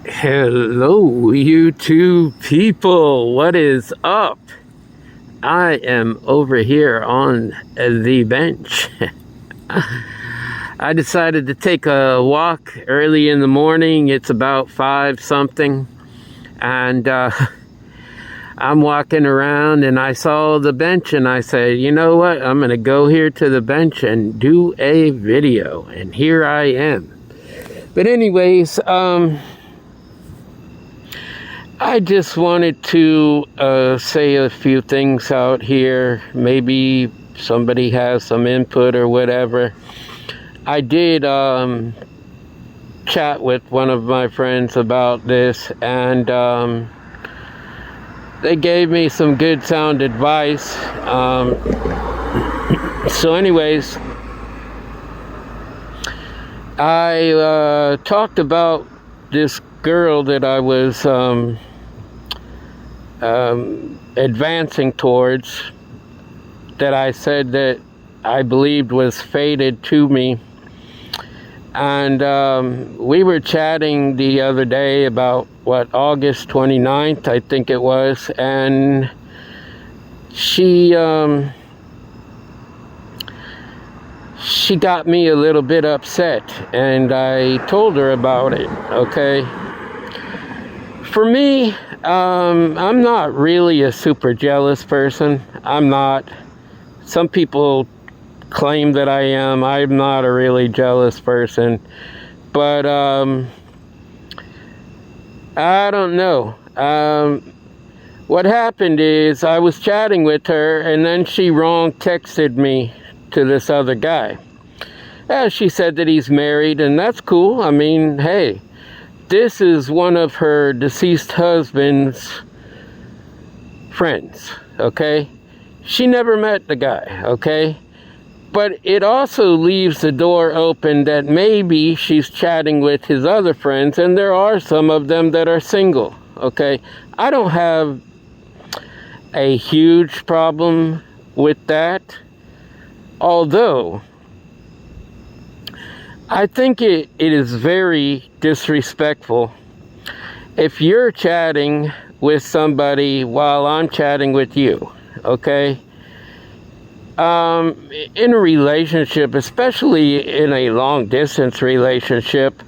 Hello, you two people. What is up? I am over here on the bench. I decided to take a walk early in the morning. It's about 5 something. And I'm walking around and I saw the bench and I said, you know what? I'm going to go here to the bench and do a video. And here I am. But anyways, I just wanted to say a few things out here. Maybe somebody has some input or whatever. I did chat with one of my friends about this, and they gave me some good sound advice. So anyways, I talked about this girl that I was advancing towards, that I said that I believed was fated to me. And we were chatting the other day about, August 29th, I think it was, and she got me a little bit upset, and I told her about it, okay? For me, I'm not really a super jealous person. I'm not. Some people claim that I am. I'm not a really jealous person. But I don't know. What happened is I was chatting with her, and then she wrong texted me to this other guy. She said that he's married, and that's cool. I mean, hey, this is one of her deceased husband's friends, okay? She never met the guy, okay? But it also leaves the door open that maybe she's chatting with his other friends, and there are some of them that are single, okay? I don't have a huge problem with that, although I think it is very disrespectful if you're chatting with somebody while I'm chatting with you, okay? In a relationship, especially in a long distance relationship,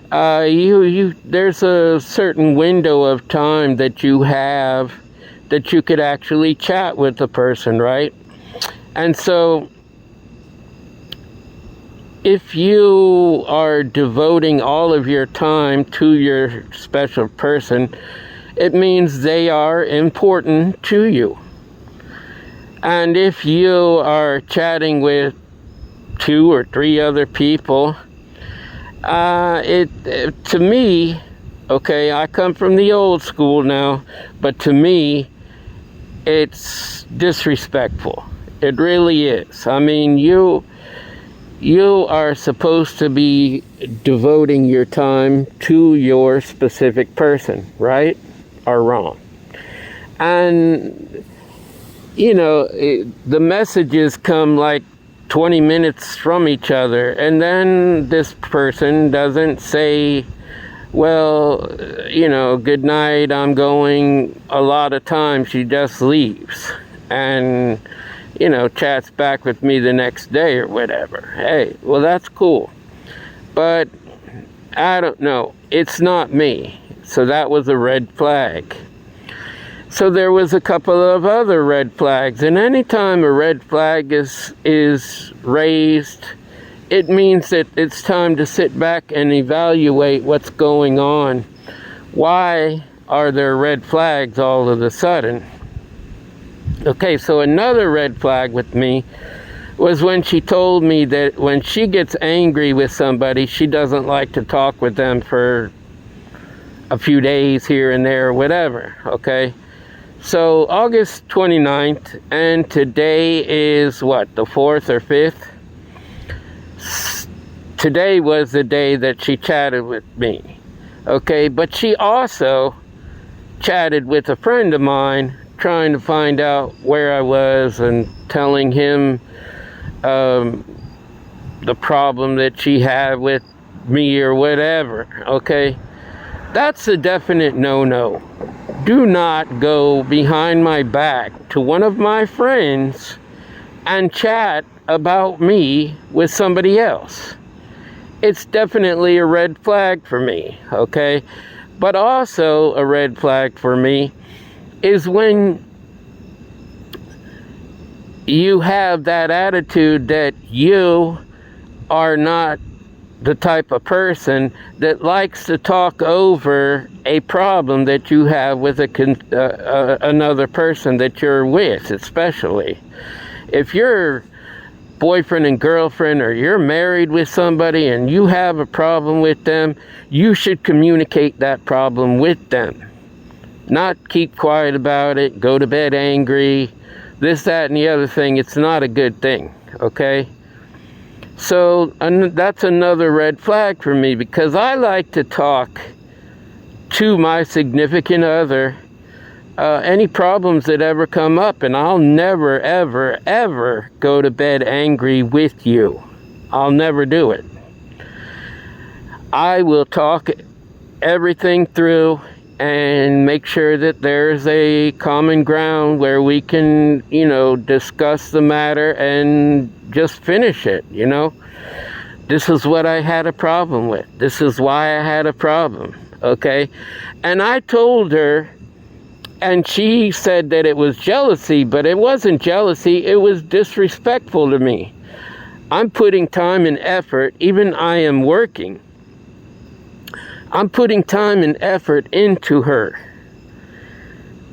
there's a certain window of time that you have that you could actually chat with the person, right? And so if you are devoting all of your time to your special person, it means they are important to you. And if you are chatting with 2 or 3 other people, to me, okay, I come from the old school now, but to me, it's disrespectful. It really is. I mean, you are supposed to be devoting your time to your specific person, right or wrong. And, you know, the messages come like 20 minutes from each other, and then this person doesn't say, well, you know, good night, I'm going. A lot of times she just leaves and, you know, chats back with me the next day or whatever. Hey, well, that's cool. But I don't know. It's not me. So that was a red flag. So there was a couple of other red flags. And anytime a red flag is raised, it means that it's time to sit back and evaluate what's going on. Why are there red flags all of a sudden? Okay, so another red flag with me was when she told me that when she gets angry with somebody, she doesn't like to talk with them for a few days here and there or whatever, okay? So August 29th, and today is what, the 4th or 5th? Today was the day that she chatted with me, okay? But she also chatted with a friend of mine, trying to find out where I was and telling him the problem that she had with me or whatever, okay? That's a definite no-no. Do not go behind my back to one of my friends and chat about me with somebody else. It's definitely a red flag for me, okay? But also a red flag for me is when you have that attitude that you are not the type of person that likes to talk over a problem that you have with another person that you're with, especially. If you're boyfriend and girlfriend, or you're married with somebody and you have a problem with them, you should communicate that problem with them. Not keep quiet about it, go to bed angry, this, that, and the other thing. It's not a good thing, okay? So that's another red flag for me, because I like to talk to my significant other any problems that ever come up, and I'll never, ever, ever go to bed angry with you. I'll never do it. I will talk everything through and make sure that there's a common ground where we can, discuss the matter and just finish it, This is what I had a problem with. This is why I had a problem, okay? And I told her, and she said that it was jealousy, but it wasn't jealousy. It was disrespectful to me. I'm putting time and effort, even I am working. I'm putting time and effort into her.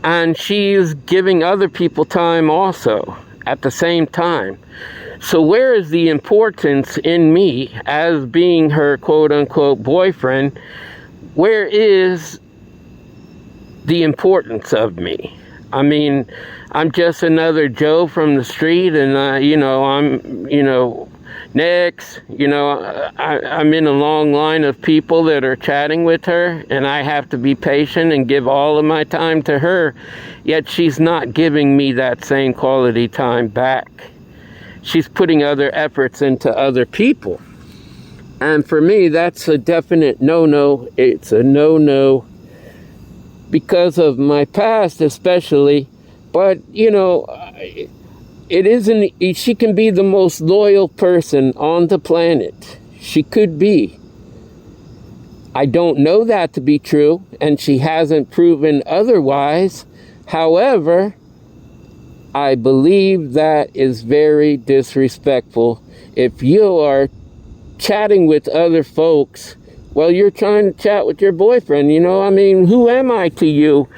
And she's giving other people time also at the same time. So where is the importance in me as being her quote-unquote boyfriend? Where is the importance of me? I mean, I'm just another Joe from the street, and I'm next. I'm in a long line of people that are chatting with her, and I have to be patient and give all of my time to her. Yet she's not giving me that same quality time back. She's putting other efforts into other people, and for me, that's a definite no-no. It's a no-no. Because of my past especially, but it isn't, she can be the most loyal person on the planet. She could be. I don't know that to be true, and she hasn't proven otherwise. However, I believe that is very disrespectful. If you are chatting with other folks, well, you're trying to chat with your boyfriend, who am I to you?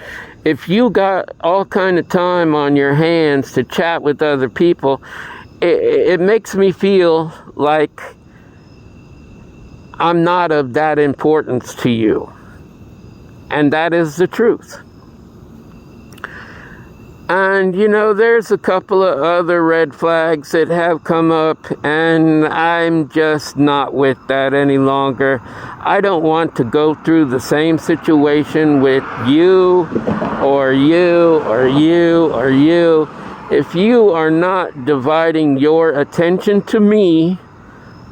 If you got all kind of time on your hands to chat with other people, it makes me feel like I'm not of that importance to you. And that is the truth. And, there's a couple of other red flags that have come up, and I'm just not with that any longer. I don't want to go through the same situation with you, or you, or you, or you. If you are not dividing your attention to me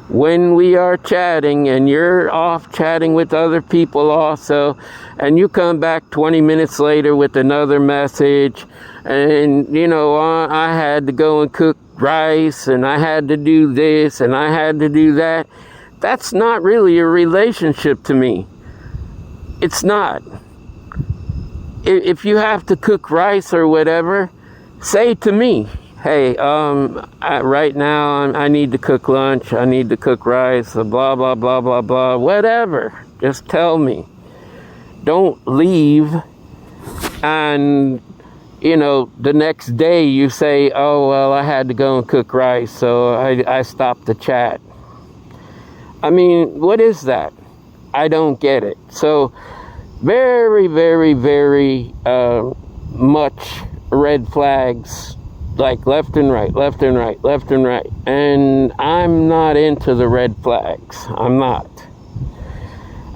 when we are chatting, and you're off chatting with other people also, and you come back 20 minutes later with another message, and I had to go and cook rice, and I had to do this, and I had to do that. That's not really a relationship to me. It's not. If you have to cook rice or whatever, say to me, hey, right now I need to cook lunch, I need to cook rice, blah, blah, blah, blah, blah, whatever. Just tell me. Don't leave and, the next day you say, oh, well, I had to go and cook rice, so I stopped the chat. I mean, what is that? I don't get it. So very, very, very much red flags, like left and right, left and right, left and right. And I'm not into the red flags. I'm not.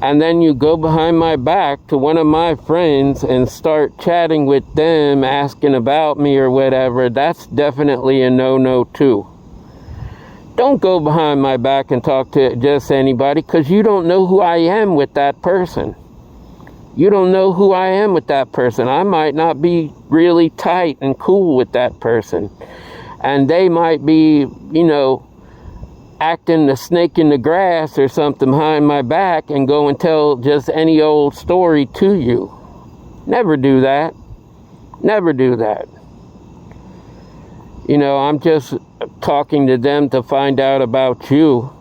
And then you go behind my back to one of my friends and start chatting with them, asking about me or whatever. That's definitely a no-no too. Don't go behind my back and talk to just anybody, because you don't know who I am with that person. You don't know who I am with that person. I might not be really tight and cool with that person. And they might be, acting the snake in the grass or something behind my back and go and tell just any old story to you. Never do that. Never do that. I'm just talking to them to find out about you.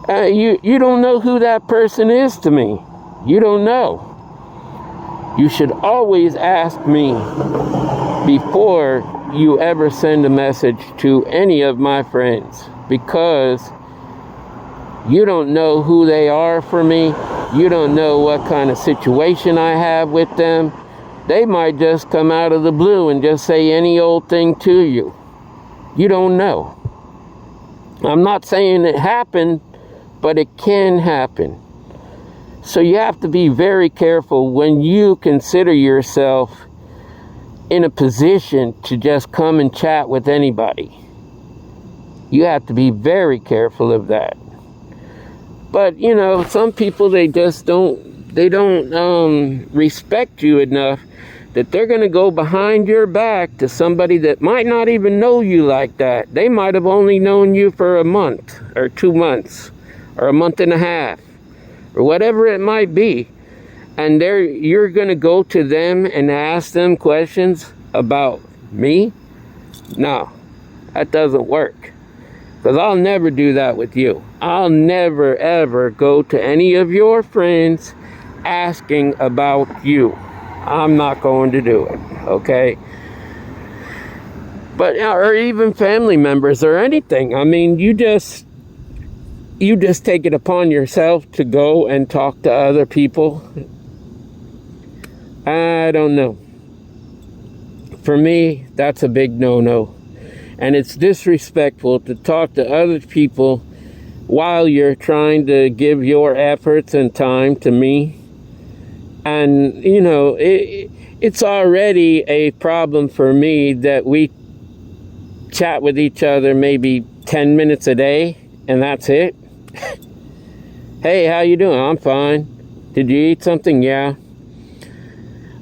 You don't know who that person is to me. You don't know. You should always ask me before you ever send a message to any of my friends, because you don't know who they are for me. You don't know what kind of situation I have with them. They might just come out of the blue and just say any old thing to you. You don't know. I'm not saying it happened, but it can happen. So you have to be very careful when you consider yourself in a position to just come and chat with anybody. You have to be very careful of that. But, some people, they don't respect you enough that they're going to go behind your back to somebody that might not even know you like that. They might have only known you for a month or 2 months or a month and a half or whatever it might be. And you're going to go to them and ask them questions about me? No, that doesn't work. Because I'll never do that with you. I'll never, ever go to any of your friends asking about you. I'm not going to do it, okay? But, or even family members or anything. I mean, you just take it upon yourself to go and talk to other people. I don't know. For me, that's a big no-no. And it's disrespectful to talk to other people while you're trying to give your efforts and time to me. And, it's already a problem for me that we chat with each other maybe 10 minutes a day, and that's it. Hey, how you doing? I'm fine. Did you eat something? Yeah.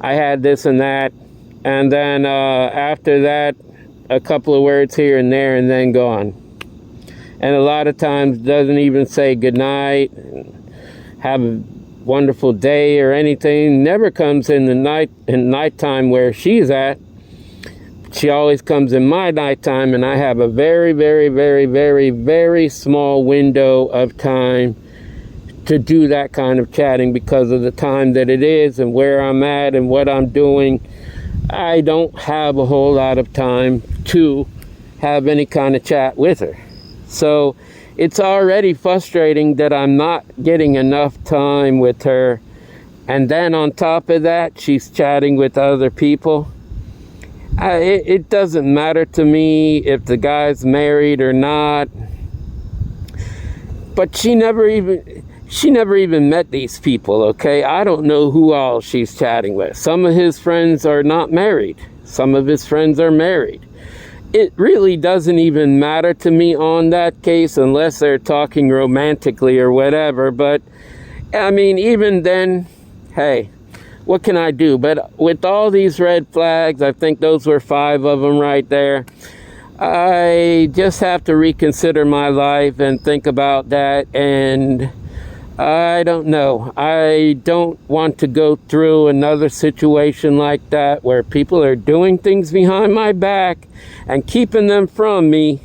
I had this and that. And then after that, a couple of words here and there, and then gone. And a lot of times doesn't even say good night, have a wonderful day or anything. Never comes in nighttime where she's at. She always comes in my nighttime, and I have a very, very, very, very, very small window of time to do that kind of chatting because of the time that it is and where I'm at and what I'm doing. I don't have a whole lot of time to have any kind of chat with her. So it's already frustrating that I'm not getting enough time with her. And then on top of that, she's chatting with other people. It doesn't matter to me if the guy's married or not. But she never even met these people, okay? I don't know who all she's chatting with. Some of his friends are not married. Some of his friends are married. It really doesn't even matter to me on that case unless they're talking romantically or whatever. But, I mean, even then, hey, what can I do? But with all these red flags, I think those were 5 of them right there. I just have to reconsider my life and think about that. And I don't know. I don't want to go through another situation like that where people are doing things behind my back and keeping them from me,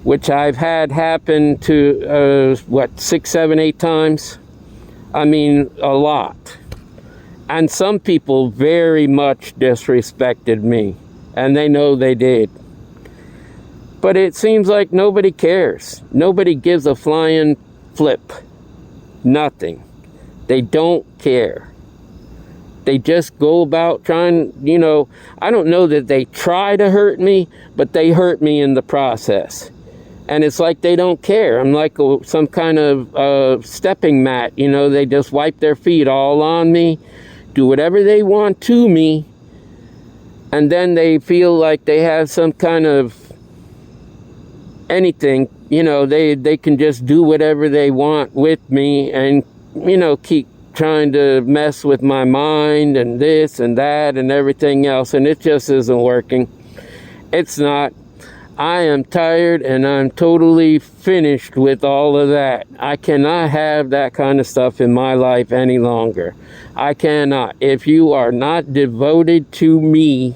which I've had happen to, 6, 7, 8 times? I mean, a lot. And some people very much disrespected me, and they know they did. But it seems like nobody cares. Nobody gives a flying flip. Nothing. They don't care. They just go about trying, I don't know that they try to hurt me, but they hurt me in the process. And it's like they don't care. I'm like some kind of stepping mat, they just wipe their feet all on me, do whatever they want to me, and then they feel like they have some kind of anything, they can just do whatever they want with me and, keep trying to mess with my mind and this and that and everything else, and it just isn't working. It's not. I am tired and I'm totally finished with all of that. I cannot have that kind of stuff in my life any longer. I cannot. If you are not devoted to me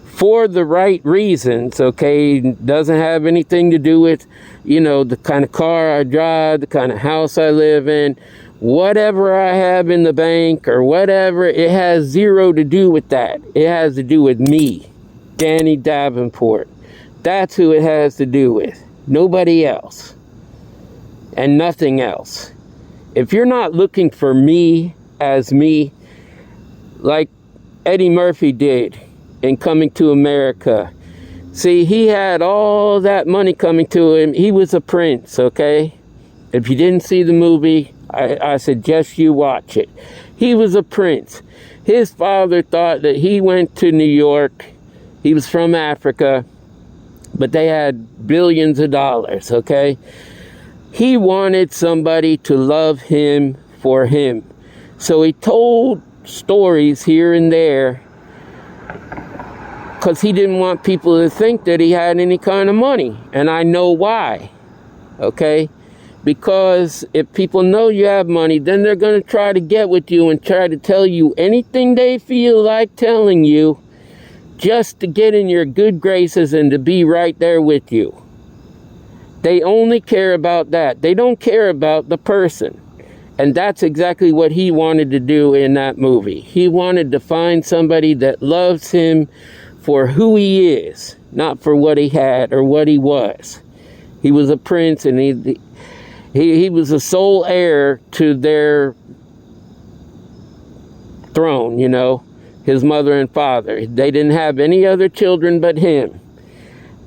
for the right reasons, okay, doesn't have anything to do with, the kind of car I drive, the kind of house I live in, whatever I have in the bank or whatever, it has zero to do with that. It has to do with me, Danny Davenport. That's who it has to do with. Nobody else. And nothing else. If you're not looking for me as me, like Eddie Murphy did in Coming to America. See, he had all that money coming to him. He was a prince, okay? If you didn't see the movie, I suggest you watch it. He was a prince. His father thought that he went to New York. He was from Africa. But they had billions of dollars, okay? He wanted somebody to love him for him. So he told stories here and there because he didn't want people to think that he had any kind of money. And I know why, okay? Because if people know you have money, then they're going to try to get with you and try to tell you anything they feel like telling you, just to get in your good graces and to be right there with you. They only care about that. They don't care about the person. And that's exactly what he wanted to do in that movie. He wanted to find somebody that loves him for who he is, not for what he had or what he was. He was a prince, and he was the sole heir to their throne, his mother and father. They didn't have any other children but him.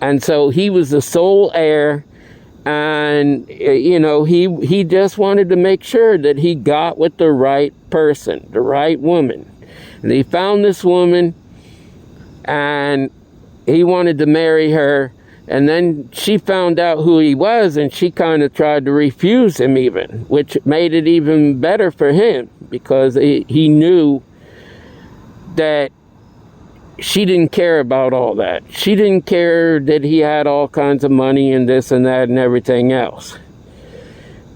And so he was the sole heir, and, he just wanted to make sure that he got with the right person, the right woman. And he found this woman, and he wanted to marry her. And then she found out who he was, and she kind of tried to refuse him even, which made it even better for him, because he knew that she didn't care about all that. She didn't care that he had all kinds of money and this and that and everything else.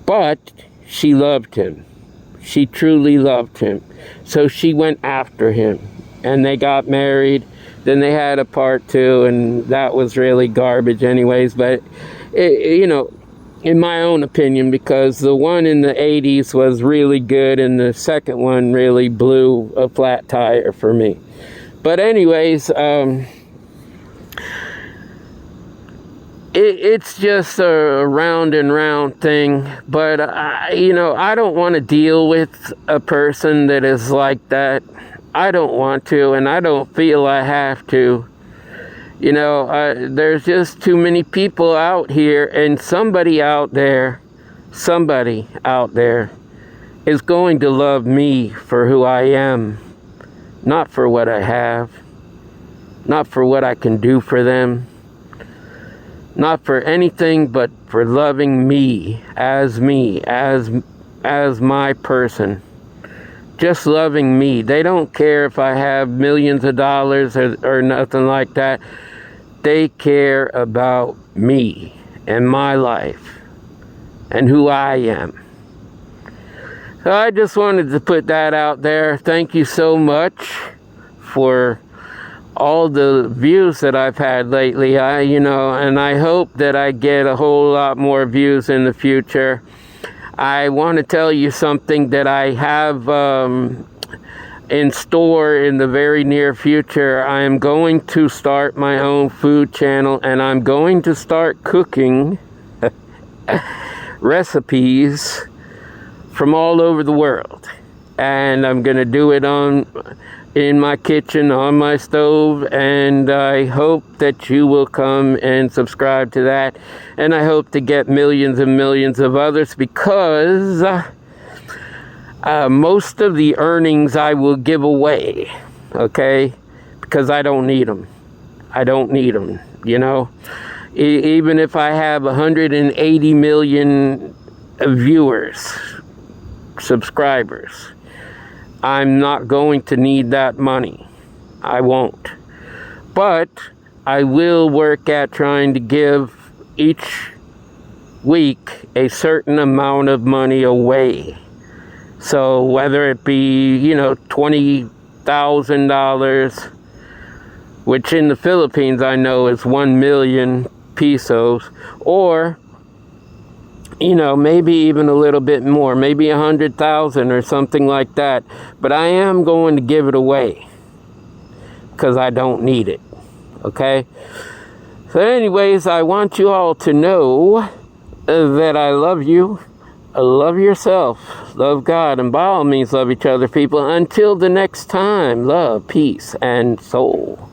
But she loved him. She truly loved him. So she went after him, and they got married. Then they had a part 2, and that was really garbage anyways. But, in my own opinion, because the one in the 80s was really good, and the second one really blew a flat tire for me. But anyways, it's just a round and round thing. But, I don't want to deal with a person that is like that. I don't want to, and I don't feel I have to. There's just too many people out here, and somebody out there is going to love me for who I am, not for what I have, not for what I can do for them, not for anything but for loving me, as my person. Just loving me. They don't care if I have millions of dollars or nothing like that. They care about me and my life and who I am. So I just wanted to put that out there. Thank you so much for all the views that I've had lately. And I hope that I get a whole lot more views in the future. I want to tell you something that I have in store in the very near future. I am going to start my own food channel, and I'm going to start cooking recipes from all over the world. And I'm going to do it in my kitchen, on my stove, and I hope that you will come and subscribe to that. And I hope to get millions and millions of others, because most of the earnings I will give away, okay? Because I don't need them. Even if I have 180 million viewers, subscribers. I'm not going to need that money. I won't. But I will work at trying to give each week a certain amount of money away. So whether it be, $20,000, which in the Philippines I know is 1 million pesos, or maybe even a little bit more, maybe 100,000 or something like that. But I am going to give it away because I don't need it. Okay? So anyways, I want you all to know that I love you. Love yourself. Love God. And by all means, love each other, people. Until the next time, love, peace, and soul.